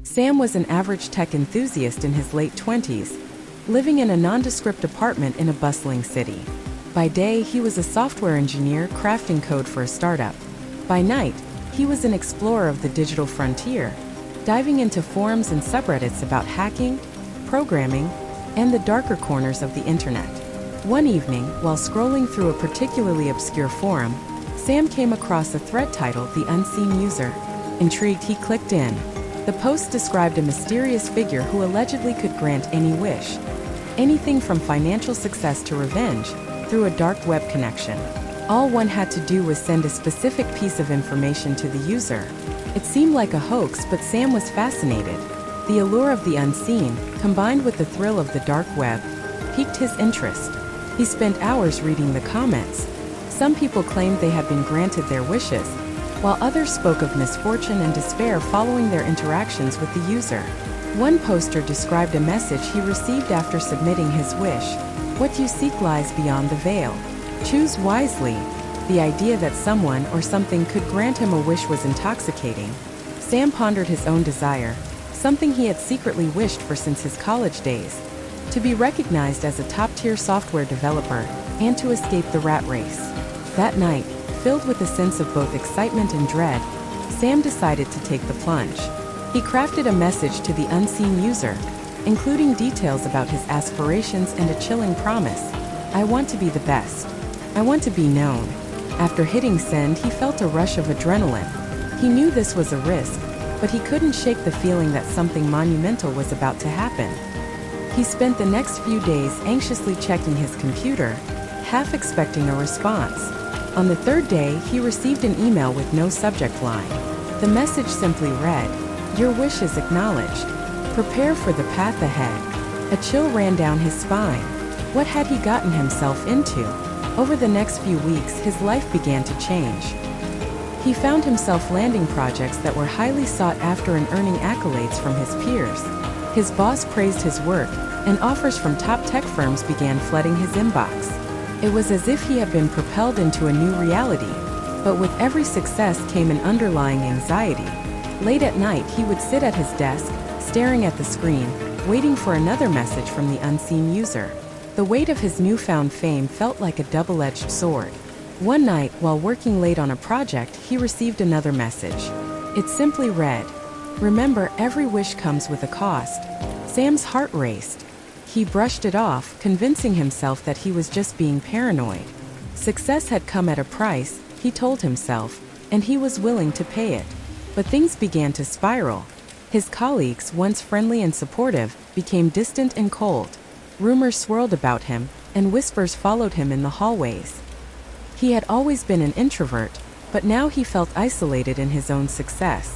Sam was an average tech enthusiast in his late 20s, living in a nondescript apartment in a bustling city. By day, he was a software engineer crafting code for a startup. By night, he was an explorer of the digital frontier, diving into forums and subreddits about hacking, programming, and the darker corners of the internet. One evening, while scrolling through a particularly obscure forum, Sam came across a thread titled "The Unseen User." Intrigued, he clicked in. The post described a mysterious figure who allegedly could grant any wish, anything from financial success to revenge, through a dark web connection. All one had to do was send a specific piece of information to the user. It seemed like a hoax, but Sam was fascinated. The allure of the unseen, combined with the thrill of the dark web, piqued his interest. He spent hours reading the comments. Some people claimed they had been granted their wishes, while others spoke of misfortune and despair following their interactions with the user. One poster described a message he received after submitting his wish. "What you seek lies beyond the veil. Choose wisely." The idea that someone or something could grant him a wish was intoxicating. Sam pondered his own desire, something he had secretly wished for since his college days: to be recognized as a top-tier software developer and to escape the rat race. That night, filled with a sense of both excitement and dread, Sam decided to take the plunge. He crafted a message to the unseen user, including details about his aspirations and a chilling promise: "I want to be the best. I want to be known." After hitting send, he felt a rush of adrenaline. He knew this was a risk, but he couldn't shake the feeling that something monumental was about to happen. He spent the next few days anxiously checking his computer, half expecting a response. On the third day, he received an email with no subject line. The message simply read, "Your wish is acknowledged. Prepare for the path ahead." A chill ran down his spine. What had he gotten himself into? Over the next few weeks, his life began to change. He found himself landing projects that were highly sought after and earning accolades from his peers. His boss praised his work, and offers from top tech firms began flooding his inbox. It was as if he had been propelled into a new reality. But with every success came an underlying anxiety. Late at night, he would sit at his desk, staring at the screen, waiting for another message from the unseen user. The weight of his newfound fame felt like a double-edged sword. One night, while working late on a project, he received another message. It simply read, "Remember, every wish comes with a cost." Sam's heart raced. He brushed it off, convincing himself that he was just being paranoid. Success had come at a price, he told himself, and he was willing to pay it. But things began to spiral. His colleagues, once friendly and supportive, became distant and cold. Rumors swirled about him, and whispers followed him in the hallways. He had always been an introvert, but now he felt isolated in his own success.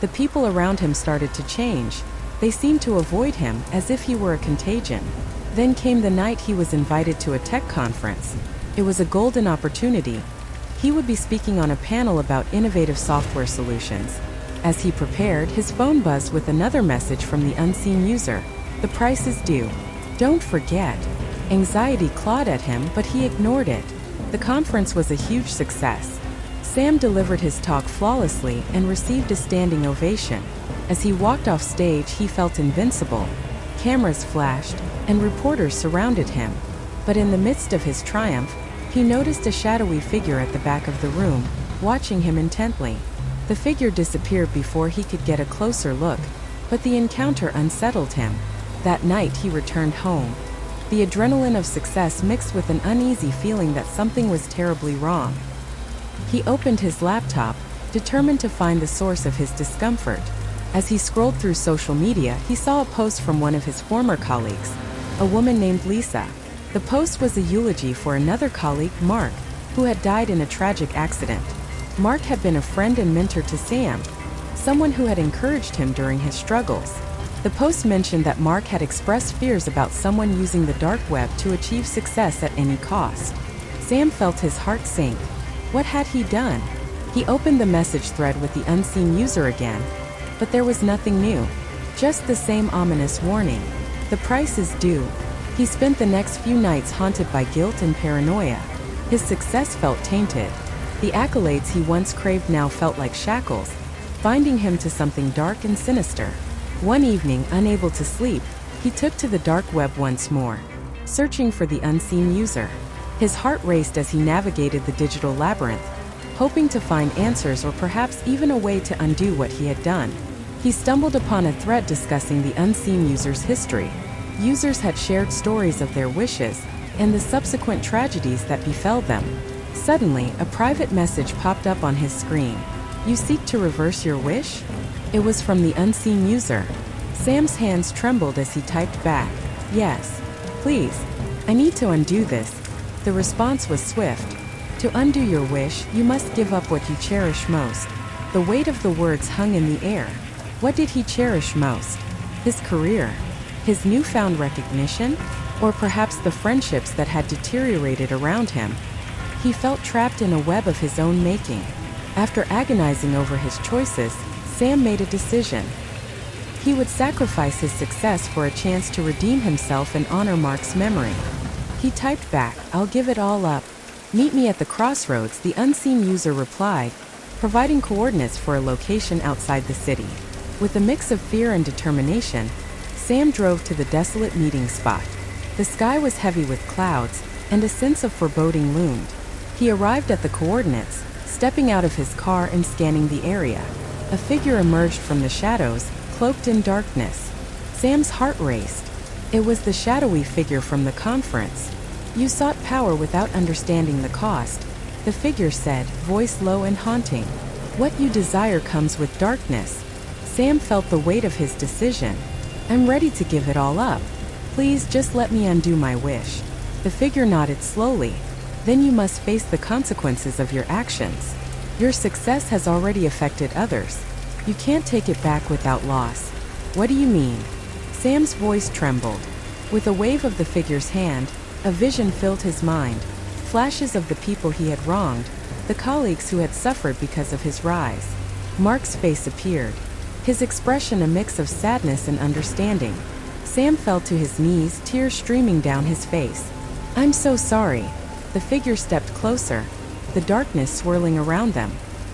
The people around him started to change. They seemed to avoid him, as if he were a contagion. Then came the night he was invited to a tech conference. It was a golden opportunity. He would be speaking on a panel about innovative software solutions. As he prepared, his phone buzzed with another message from the unseen user. "The price is due. Don't forget." Anxiety clawed at him, but he ignored it. The conference was a huge success. Sam delivered his talk flawlessly and received a standing ovation. As he walked off stage, he felt invincible. Cameras flashed, and reporters surrounded him. But in the midst of his triumph, he noticed a shadowy figure at the back of the room, watching him intently. The figure disappeared before he could get a closer look, but the encounter unsettled him. That night, he returned home. The adrenaline of success mixed with an uneasy feeling that something was terribly wrong. He opened his laptop, determined to find the source of his discomfort. As he scrolled through social media, he saw a post from one of his former colleagues, a woman named Lisa. The post was a eulogy for another colleague, Mark, who had died in a tragic accident. Mark had been a friend and mentor to Sam, someone who had encouraged him during his struggles. The post mentioned that Mark had expressed fears about someone using the dark web to achieve success at any cost. Sam felt his heart sink. What had he done? He opened the message thread with the unseen user again, but there was nothing new. Just the same ominous warning. The price is due. He spent the next few nights haunted by guilt and paranoia. His success felt tainted. The accolades he once craved now felt like shackles, binding him to something dark and sinister. One evening, unable to sleep, he took to the dark web once more, searching for the unseen user. His heart raced as he navigated the digital labyrinth, hoping to find answers or perhaps even a way to undo what he had done. He stumbled upon a thread discussing the unseen user's history. Users had shared stories of their wishes and the subsequent tragedies that befell them. Suddenly, a private message popped up on his screen. "You seek to reverse your wish?" It was from the unseen user. Sam's hands trembled as he typed back, "Yes. Please. I need to undo this." The response was swift. "To undo your wish, you must give up what you cherish most." The weight of the words hung in the air. What did he cherish most? His career? His newfound recognition? Or perhaps the friendships that had deteriorated around him? He felt trapped in a web of his own making. After agonizing over his choices, Sam made a decision. He would sacrifice his success for a chance to redeem himself and honor Mark's memory. He typed back, "I'll give it all up. Meet me at the crossroads," the unseen user replied, providing coordinates for a location outside the city. With a mix of fear and determination, Sam drove to the desolate meeting spot. The sky was heavy with clouds, and a sense of foreboding loomed. He arrived at the coordinates, stepping out of his car and scanning the area. A figure emerged from the shadows, cloaked in darkness. Sam's heart raced. It was the shadowy figure from the conference. "You sought power without understanding the cost," the figure said, voice low and haunting. "What you desire comes with darkness." Sam felt the weight of his decision. "I'm ready to give it all up. Please just let me undo my wish." The figure nodded slowly. "Then you must face the consequences of your actions. Your success has already affected others. You can't take it back without loss." "What do you mean?" Sam's voice trembled. With a wave of the figure's hand, a vision filled his mind. Flashes of the people he had wronged, the colleagues who had suffered because of his rise. Mark's face appeared, his expression a mix of sadness and understanding. Sam fell to his knees, tears streaming down his face. "I'm so sorry." The figure stepped closer, the darkness swirling around them.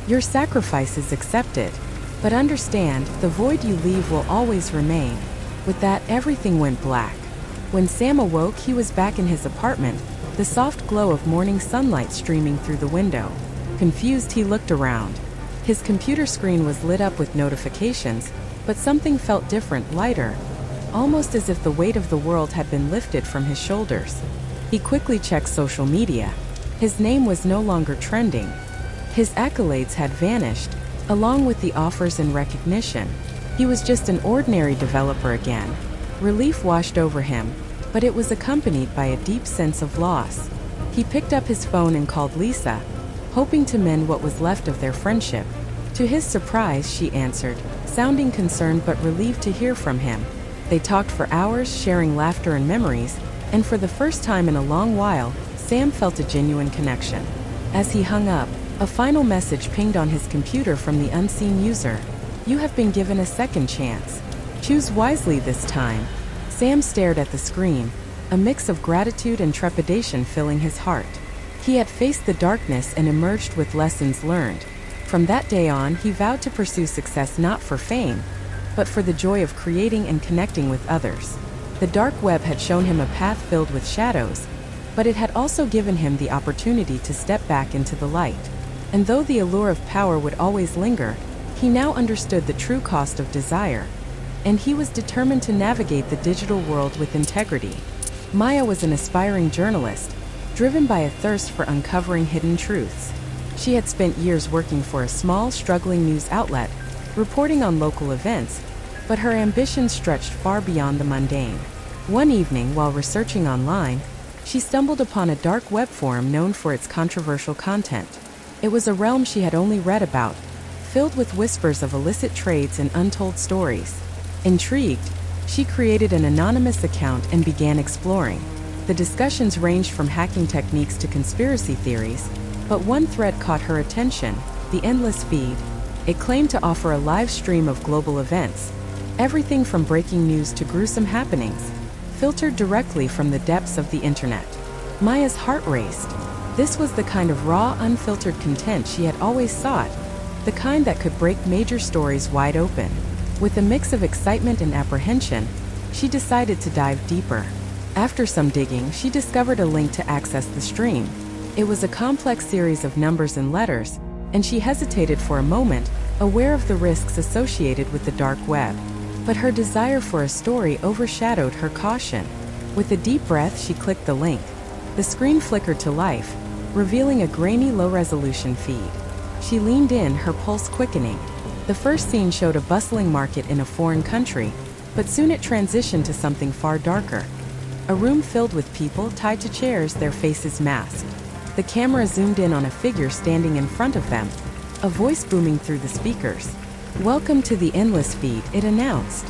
"Your sacrifice is accepted. But understand, the void you leave will always remain." With that, everything went black. When Sam awoke, he was back in his apartment, the soft glow of morning sunlight streaming through the window. Confused, he looked around. His computer screen was lit up with notifications, but something felt different, lighter, almost as if the weight of the world had been lifted from his shoulders. He quickly checked social media. His name was no longer trending. His accolades had vanished, along with the offers and recognition. He was just an ordinary developer again. Relief washed over him, but it was accompanied by a deep sense of loss. He picked up his phone and called Lisa, hoping to mend what was left of their friendship. To his surprise, she answered, sounding concerned but relieved to hear from him. They talked for hours, sharing laughter and memories, and for the first time in a long while, Sam felt a genuine connection. As he hung up, a final message pinged on his computer from the unseen user. "You have been given a second chance. Choose wisely this time." Sam stared at the screen, a mix of gratitude and trepidation filling his heart. He had faced the darkness and emerged with lessons learned. From that day on, he vowed to pursue success not for fame, but for the joy of creating and connecting with others. The dark web had shown him a path filled with shadows, but it had also given him the opportunity to step back into the light. And though the allure of power would always linger, he now understood the true cost of desire, and he was determined to navigate the digital world with integrity. Maya was an aspiring journalist, driven by a thirst for uncovering hidden truths. She had spent years working for a small, struggling news outlet, reporting on local events, but her ambitions stretched far beyond the mundane. One evening, while researching online, she stumbled upon a dark web forum known for its controversial content. It was a realm she had only read about, filled with whispers of illicit trades and untold stories. Intrigued, she created an anonymous account and began exploring. The discussions ranged from hacking techniques to conspiracy theories, but one thread caught her attention: the endless feed. It claimed to offer a live stream of global events, everything from breaking news to gruesome happenings, filtered directly from the depths of the internet. Maya's heart raced. This was the kind of raw, unfiltered content she had always sought, the kind that could break major stories wide open. With a mix of excitement and apprehension, she decided to dive deeper. After some digging, she discovered a link to access the stream. It was a complex series of numbers and letters, and she hesitated for a moment, aware of the risks associated with the dark web. But her desire for a story overshadowed her caution. With a deep breath, she clicked the link. The screen flickered to life, revealing a grainy, low-resolution feed. She leaned in, her pulse quickening. The first scene showed a bustling market in a foreign country, but soon it transitioned to something far darker. A room filled with people tied to chairs, their faces masked. The camera zoomed in on a figure standing in front of them, a voice booming through the speakers. "Welcome to the endless feed," it announced.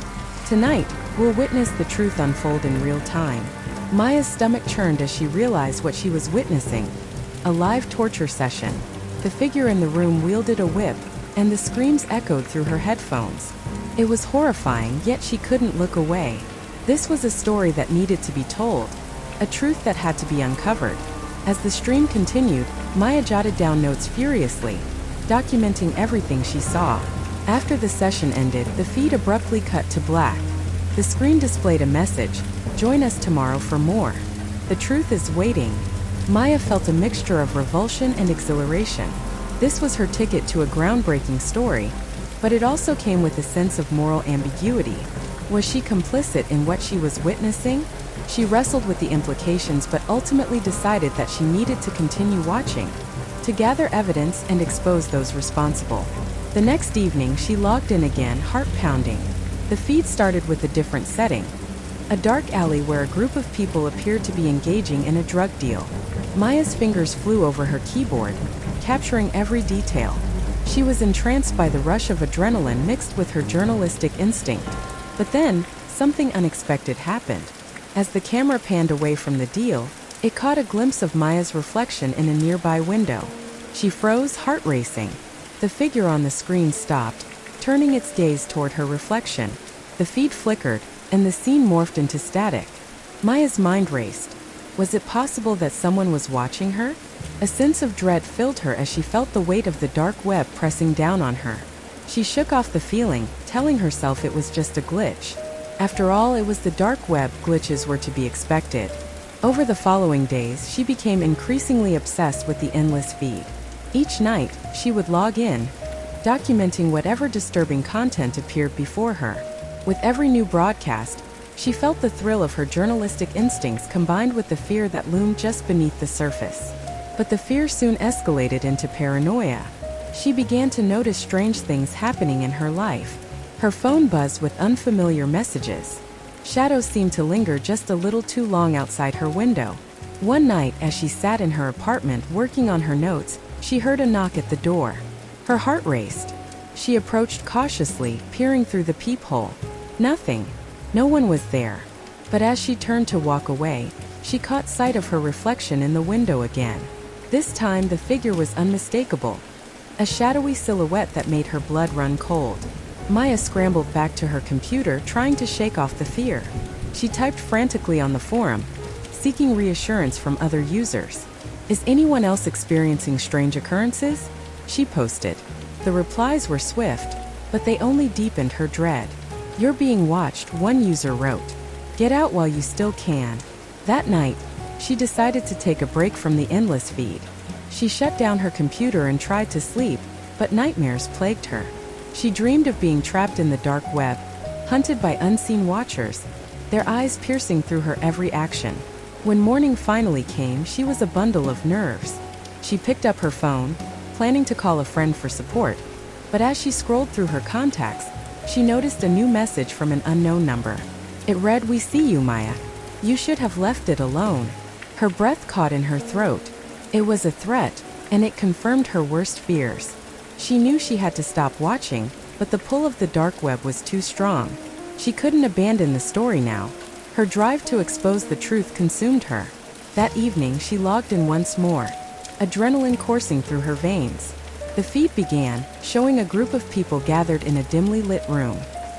"Tonight, we'll witness the truth unfold in real time." Maya's stomach churned as she realized what she was witnessing. A live torture session. The figure in the room wielded a whip, and the screams echoed through her headphones. It was horrifying, yet she couldn't look away. This was a story that needed to be told, a truth that had to be uncovered. As the stream continued, Maya jotted down notes furiously, documenting everything she saw. After the session ended, the feed abruptly cut to black. The screen displayed a message: "Join us tomorrow for more. The truth is waiting." Maya felt a mixture of revulsion and exhilaration. This was her ticket to a groundbreaking story, but it also came with a sense of moral ambiguity. Was she complicit in what she was witnessing? She wrestled with the implications but ultimately decided that she needed to continue watching, to gather evidence and expose those responsible. The next evening, she logged in again, heart pounding. The feed started with a different setting. A dark alley where a group of people appeared to be engaging in a drug deal. Maya's fingers flew over her keyboard, capturing every detail. She was entranced by the rush of adrenaline mixed with her journalistic instinct. But then, something unexpected happened. As the camera panned away from the deal, it caught a glimpse of Maya's reflection in a nearby window. She froze, heart racing. The figure on the screen stopped, turning its gaze toward her reflection. The feed flickered, and the scene morphed into static. Maya's mind raced. Was it possible that someone was watching her? A sense of dread filled her as she felt the weight of the dark web pressing down on her. She shook off the feeling, telling herself it was just a glitch. After all, it was the dark web, glitches were to be expected. Over the following days, she became increasingly obsessed with the endless feed. Each night, she would log in, documenting whatever disturbing content appeared before her. With every new broadcast, she felt the thrill of her journalistic instincts combined with the fear that loomed just beneath the surface. But the fear soon escalated into paranoia. She began to notice strange things happening in her life. Her phone buzzed with unfamiliar messages. Shadows seemed to linger just a little too long outside her window. One night, as she sat in her apartment working on her notes, she heard a knock at the door. Her heart raced. She approached cautiously, peering through the peephole. Nothing. No one was there. But as she turned to walk away, she caught sight of her reflection in the window again. This time, the figure was unmistakable. A shadowy silhouette that made her blood run cold. Maya scrambled back to her computer, trying to shake off the fear. She typed frantically on the forum, seeking reassurance from other users. "Is anyone else experiencing strange occurrences?" she posted. The replies were swift, but they only deepened her dread. "You're being watched," one user wrote. "Get out while you still can." That night, she decided to take a break from the endless feed. She shut down her computer and tried to sleep, but nightmares plagued her. She dreamed of being trapped in the dark web, hunted by unseen watchers, their eyes piercing through her every action. When morning finally came, she was a bundle of nerves. She picked up her phone, planning to call a friend for support, but as she scrolled through her contacts, she noticed a new message from an unknown number. It read, "We see you, Maya. You should have left it alone." Her breath caught in her throat. It was a threat, and it confirmed her worst fears. She knew she had to stop watching, but the pull of the dark web was too strong. She couldn't abandon the story now. Her drive to expose the truth consumed her. That evening, she logged in once more, adrenaline coursing through her veins. The feed began, showing a group of people gathered in a dimly lit room.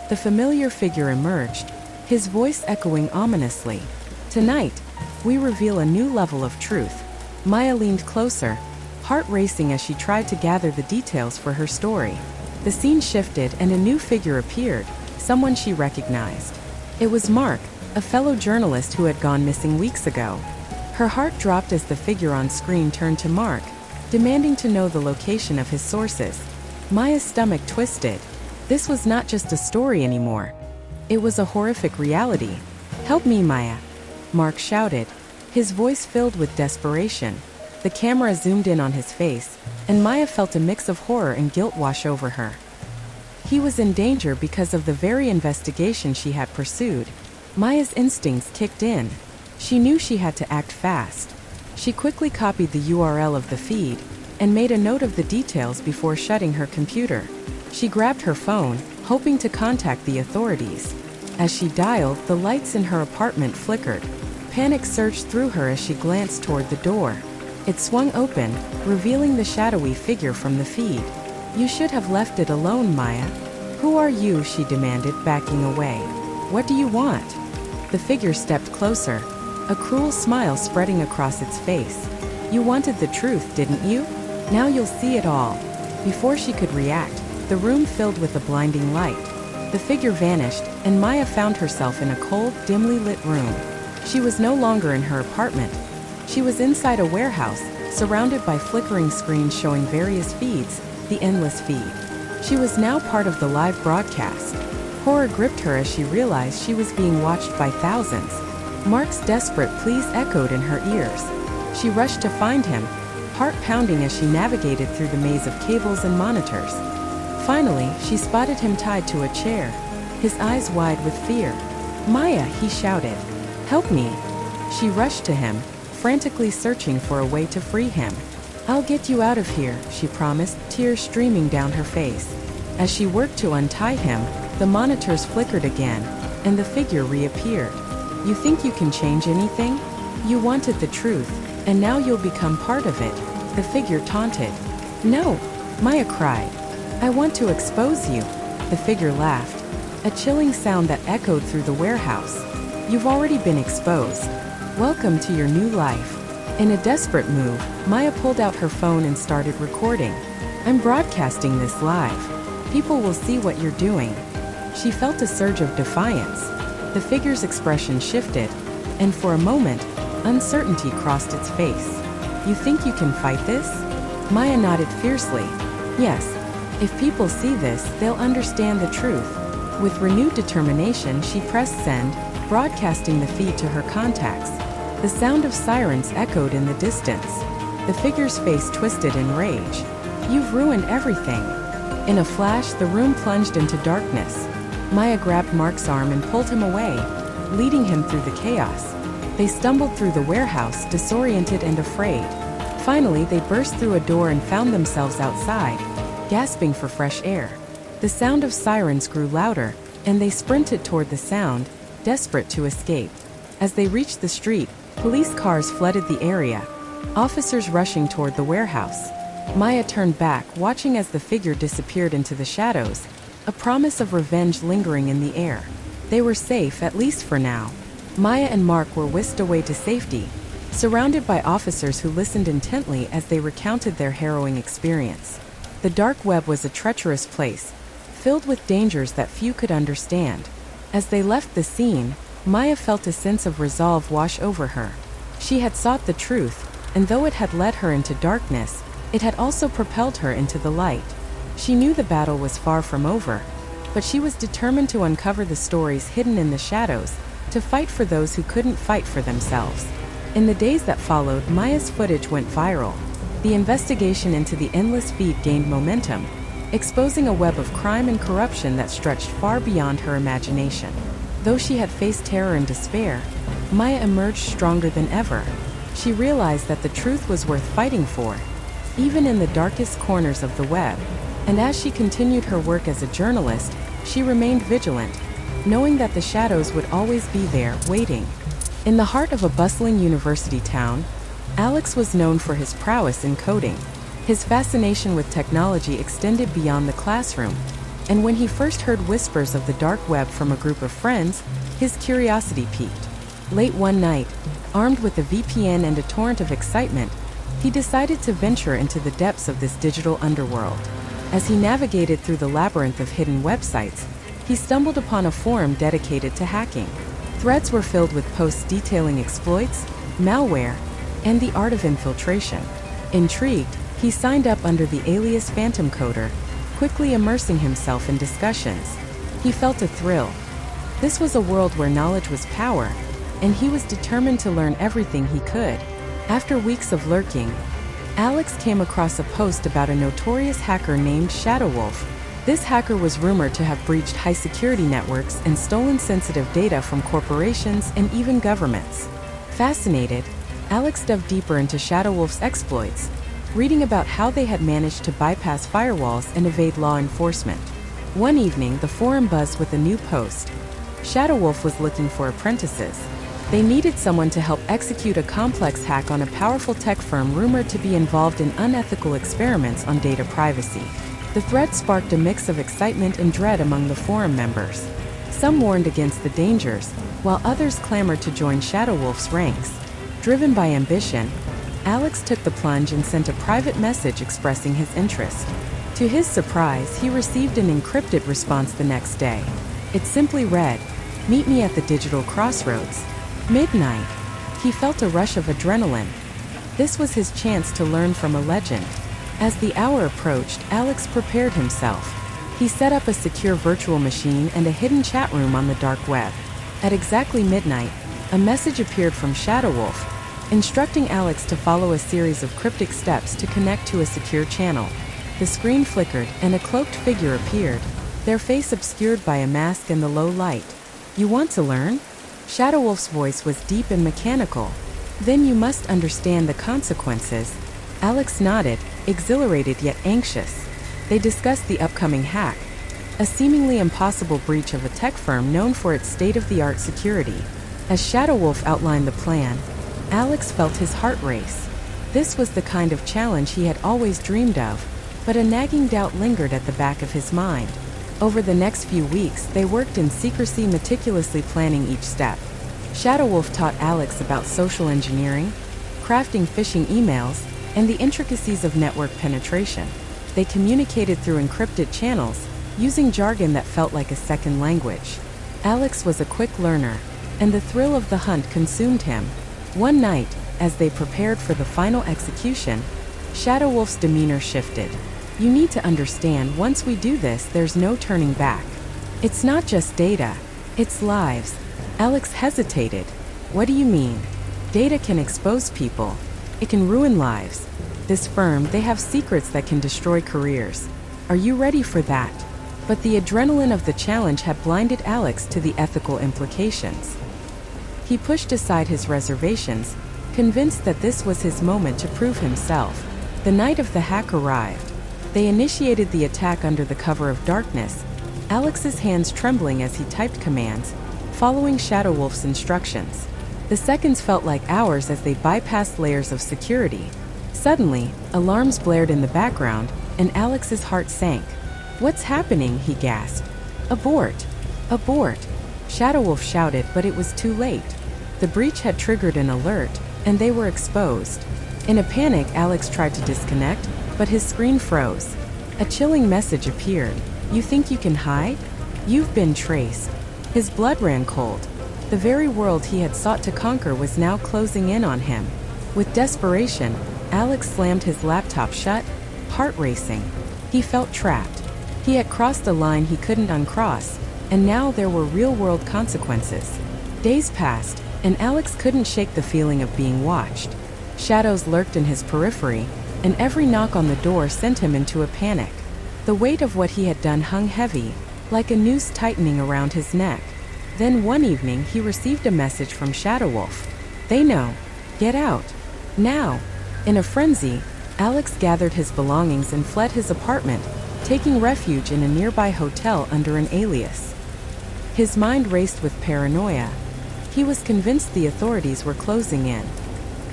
The familiar figure emerged, his voice echoing ominously. "Tonight, we reveal a new level of truth." Maya leaned closer, heart racing as she tried to gather the details for her story. The scene shifted and a new figure appeared, someone she recognized. It was Mark, a fellow journalist who had gone missing weeks ago. Her heart dropped as the figure on screen turned to Mark, demanding to know the location of his sources. Maya's stomach twisted. This was not just a story anymore. It was a horrific reality. "Help me, Maya," Mark shouted, his voice filled with desperation. The camera zoomed in on his face, and Maya felt a mix of horror and guilt wash over her. He was in danger because of the very investigation she had pursued. Maya's instincts kicked in. She knew she had to act fast. She quickly copied the URL of the feed and made a note of the details before shutting her computer. She grabbed her phone, hoping to contact the authorities. As she dialed, the lights in her apartment flickered. Panic surged through her as she glanced toward the door. It swung open, revealing the shadowy figure from the feed. "You should have left it alone, Maya." "Who are you?" she demanded, backing away. "What do you want?" The figure stepped closer, a cruel smile spreading across its face. "You wanted the truth, didn't you? Now you'll see it all." Before she could react, the room filled with a blinding light. The figure vanished, and Maya found herself in a cold, dimly lit room. She was no longer in her apartment. She was inside a warehouse, surrounded by flickering screens showing various feeds, the endless feed. She was now part of the live broadcast. Horror gripped her as she realized she was being watched by thousands. Mark's desperate pleas echoed in her ears. She rushed to find him, heart pounding as she navigated through the maze of cables and monitors. Finally, she spotted him tied to a chair, his eyes wide with fear. "Maya," he shouted. "Help me." She rushed to him, frantically searching for a way to free him. "I'll get you out of here," she promised, tears streaming down her face. As she worked to untie him, the monitors flickered again, and the figure reappeared. "You think you can change anything? You wanted the truth, and now you'll become part of it," the figure taunted. "No," Maya cried. "I want to expose you," the figure laughed, a chilling sound that echoed through the warehouse. "You've already been exposed. Welcome to your new life." In a desperate move, Maya pulled out her phone and started recording. "I'm broadcasting this live. People will see what you're doing." She felt a surge of defiance. The figure's expression shifted, and for a moment, uncertainty crossed its face. "You think you can fight this?" Maya nodded fiercely. "Yes. If people see this, they'll understand the truth." With renewed determination, she pressed send, broadcasting the feed to her contacts. The sound of sirens echoed in the distance. The figure's face twisted in rage. "You've ruined everything." In a flash, the room plunged into darkness. Maya grabbed Mark's arm and pulled him away, leading him through the chaos. They stumbled through the warehouse, disoriented and afraid. Finally, they burst through a door and found themselves outside, gasping for fresh air. The sound of sirens grew louder, and they sprinted toward the sound, desperate to escape. As they reached the street, police cars flooded the area, officers rushing toward the warehouse. Maya turned back, watching as the figure disappeared into the shadows, a promise of revenge lingering in the air. They were safe, at least for now. Maya and Mark were whisked away to safety, surrounded by officers who listened intently as they recounted their harrowing experience. The dark web was a treacherous place, filled with dangers that few could understand. As they left the scene, Maya felt a sense of resolve wash over her. She had sought the truth, and though it had led her into darkness, it had also propelled her into the light. She knew the battle was far from over, but she was determined to uncover the stories hidden in the shadows, to fight for those who couldn't fight for themselves. In the days that followed, Maya's footage went viral. The investigation into the endless feed gained momentum, exposing a web of crime and corruption that stretched far beyond her imagination. Though she had faced terror and despair, Maya emerged stronger than ever. She realized that the truth was worth fighting for, even in the darkest corners of the web. And as she continued her work as a journalist, she remained vigilant, knowing that the shadows would always be there, waiting. In the heart of a bustling university town, Alex was known for his prowess in coding. His fascination with technology extended beyond the classroom, and when he first heard whispers of the dark web from a group of friends, his curiosity piqued. Late one night, armed with a VPN and a torrent of excitement, he decided to venture into the depths of this digital underworld. As he navigated through the labyrinth of hidden websites, He stumbled upon a forum dedicated to hacking. Threads were filled with posts detailing exploits, malware, and the art of infiltration. Intrigued, he signed up under the alias Phantom Coder, quickly immersing himself in discussions. He felt a thrill. This was a world where knowledge was power, and he was determined to learn everything he could. After weeks of lurking, Alex came across a post about a notorious hacker named Shadowwolf. This hacker was rumored to have breached high-security networks and stolen sensitive data from corporations and even governments. Fascinated, Alex dove deeper into Shadowwolf's exploits, reading about how they had managed to bypass firewalls and evade law enforcement. One evening, the forum buzzed with a new post. Shadowwolf was looking for apprentices. They needed someone to help execute a complex hack on a powerful tech firm rumored to be involved in unethical experiments on data privacy. The thread sparked a mix of excitement and dread among the forum members. Some warned against the dangers, while others clamored to join Shadowwolf's ranks. Driven by ambition, Alex took the plunge and sent a private message expressing his interest. To his surprise, he received an encrypted response the next day. It simply read, "Meet me at the digital crossroads. Midnight." He felt a rush of adrenaline. This was his chance to learn from a legend. As the hour approached, Alex prepared himself. He set up a secure virtual machine and a hidden chat room on the dark web. At exactly midnight, a message appeared from Shadowwolf, instructing Alex to follow a series of cryptic steps to connect to a secure channel. The screen flickered and a cloaked figure appeared, their face obscured by a mask in the low light. "You want to learn?" Shadowwolf's voice was deep and mechanical. "Then you must understand the consequences." Alex nodded, exhilarated yet anxious. They discussed the upcoming hack, a seemingly impossible breach of a tech firm known for its state-of-the-art security. As Shadowwolf outlined the plan, Alex felt his heart race. This was the kind of challenge he had always dreamed of, but a nagging doubt lingered at the back of his mind. Over the next few weeks, they worked in secrecy, meticulously planning each step. Shadowwolf taught Alex about social engineering, crafting phishing emails, and the intricacies of network penetration. They communicated through encrypted channels, using jargon that felt like a second language. Alex was a quick learner, and the thrill of the hunt consumed him. One night, as they prepared for the final execution, Shadowwolf's demeanor shifted. "You need to understand, once we do this, there's no turning back. It's not just data, it's lives." Alex hesitated. "What do you mean?" "Data can expose people. It can ruin lives. This firm, they have secrets that can destroy careers. Are you ready for that?" But the adrenaline of the challenge had blinded Alex to the ethical implications. He pushed aside his reservations, convinced that this was his moment to prove himself. The night of the hack arrived. They initiated the attack under the cover of darkness, Alex's hands trembling as he typed commands, following Shadowwolf's instructions. The seconds felt like hours as they bypassed layers of security. Suddenly, alarms blared in the background, and Alex's heart sank. "What's happening?" he gasped. "Abort! Abort!" Shadowwolf shouted, but it was too late. The breach had triggered an alert, and they were exposed. In a panic, Alex tried to disconnect, but his screen froze. A chilling message appeared. "You think you can hide? You've been traced." His blood ran cold. The very world he had sought to conquer was now closing in on him. With desperation, Alex slammed his laptop shut, heart racing. He felt trapped. He had crossed a line he couldn't uncross, and now there were real-world consequences. Days passed, and Alex couldn't shake the feeling of being watched. Shadows lurked in his periphery, and every knock on the door sent him into a panic. The weight of what he had done hung heavy, like a noose tightening around his neck. Then one evening he received a message from Shadowwolf. "They know. Get out. Now." In a frenzy, Alex gathered his belongings and fled his apartment, taking refuge in a nearby hotel under an alias. His mind raced with paranoia. He was convinced the authorities were closing in.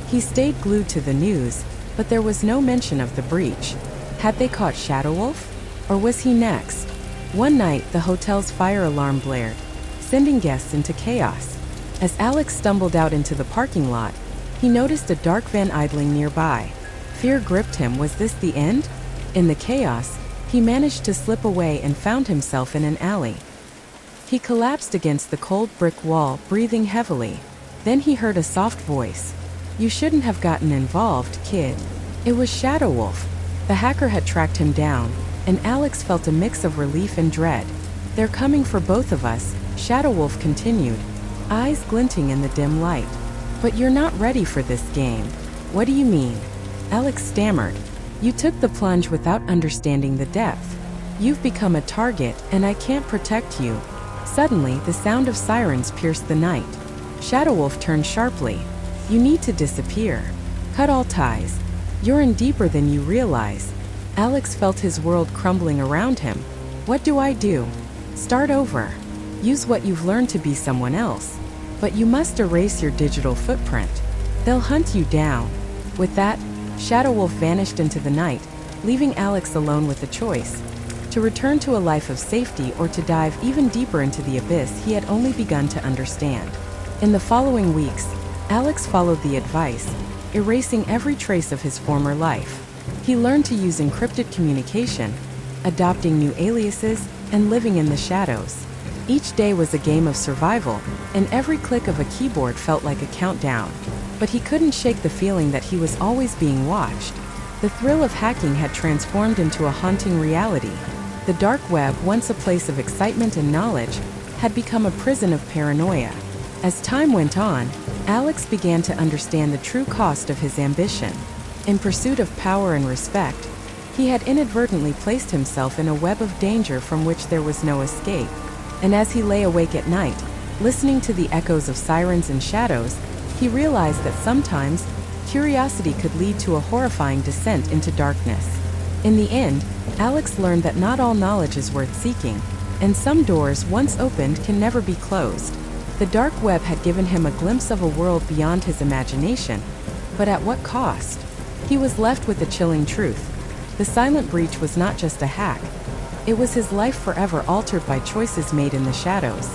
He stayed glued to the news, but there was no mention of the breach. Had they caught Shadowwolf? Or was he next? One night, the hotel's fire alarm blared, sending guests into chaos. As Alex stumbled out into the parking lot, he noticed a dark van idling nearby. Fear gripped him. Was this the end? In the chaos, he managed to slip away and found himself in an alley. He collapsed against the cold brick wall, breathing heavily. Then he heard a soft voice. "You shouldn't have gotten involved, kid." It was Shadow Wolf. The hacker had tracked him down, and Alex felt a mix of relief and dread. "They're coming for both of us," Shadow Wolf continued, eyes glinting in the dim light. "But you're not ready for this game." "What do you mean?" Alex stammered. "You took the plunge without understanding the depth. You've become a target, and I can't protect you." Suddenly, the sound of sirens pierced the night. Shadow Wolf turned sharply. "You need to disappear. Cut all ties. You're in deeper than you realize." Alex felt his world crumbling around him. "What do I do?" "Start over. Use what you've learned to be someone else. But you must erase your digital footprint. They'll hunt you down." With that, Shadow Wolf vanished into the night, leaving Alex alone with a choice: to return to a life of safety or to dive even deeper into the abyss he had only begun to understand. In the following weeks, Alex followed the advice, erasing every trace of his former life. He learned to use encrypted communication, adopting new aliases, and living in the shadows. Each day was a game of survival, and every click of a keyboard felt like a countdown. But he couldn't shake the feeling that he was always being watched. The thrill of hacking had transformed into a haunting reality. The dark web, once a place of excitement and knowledge, had become a prison of paranoia. As time went on, Alex began to understand the true cost of his ambition. In pursuit of power and respect, he had inadvertently placed himself in a web of danger from which there was no escape. And as he lay awake at night, listening to the echoes of sirens and shadows, he realized that sometimes curiosity could lead to a horrifying descent into darkness. In the end, Alex learned that not all knowledge is worth seeking, and some doors once opened can never be closed. The dark web had given him a glimpse of a world beyond his imagination, but at what cost? He was left with the chilling truth. The silent breach was not just a hack. It was his life forever altered by choices made in the shadows.